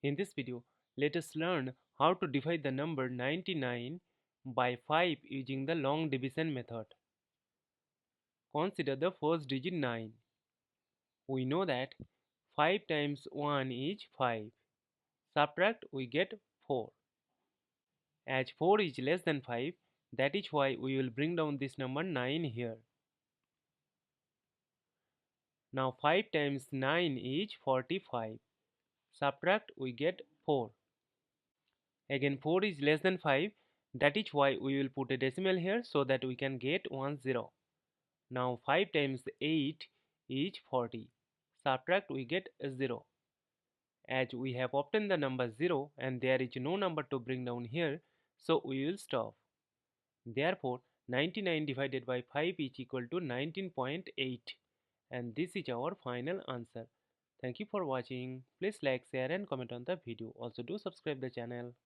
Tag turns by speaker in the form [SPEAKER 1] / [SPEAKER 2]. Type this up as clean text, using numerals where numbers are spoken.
[SPEAKER 1] In this video, let us learn how to divide the number 99 by 5 using the long division method. Consider the first digit 9. We know that 5 times 1 is 5. Subtract, we get 4. As 4 is less than 5, that is why we will bring down this number 9 here. Now 5 times 9 is 45. Subtract, we get 4. Again 4 is less than 5, that is why we will put a decimal here so that we can get 1 0. Now 5 times 8 is 40. Subtract, we get 0. As we have obtained the number 0 and there is no number to bring down here, so we will stop. Therefore 99 divided by 5 is equal to 19.8, and this is our final answer. Thank you for watching. Please like, share and comment on the video. Also do subscribe the channel.